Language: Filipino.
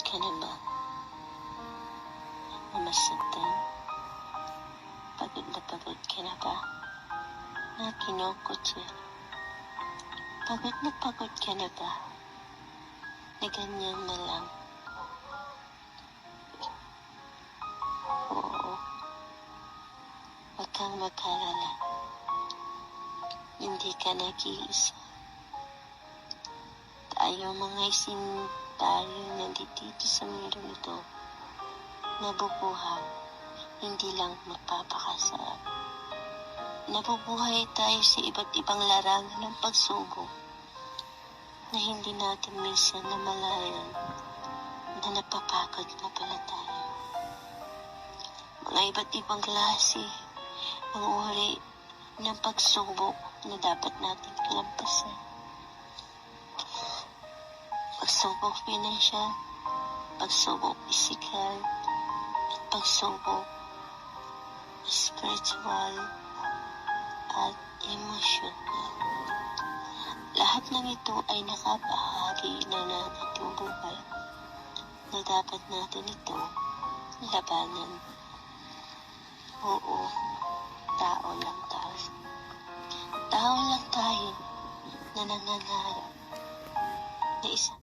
ka na ba? Mamasaktan? Pagod ka na ba? Na kinukutya? Pagod ka na ba? Na ganyan na lang? Oo. Huwag kang mag-alala. Hindi ka nag-iisa. Tayo mga tayo nandito sa mundong ito, nabubuhay, hindi lang magpapakasarap. Nabubuhay tayo sa iba't ibang larangan ng pagsubok na hindi natin minsan namalayan na napapagod na pala tayo. Mga iba't ibang klase ang uri ng pagsubok na dapat natin kalampasan. Pagsubok pinansyal, pagsubok pisikal, at pagsubok spiritual at emosyonal. Lahat ng ito ay nakabahagi na ating buhay na dapat natin ito labanan. Oo, tao lang tayo. Tao lang tayo na nangangarap na isa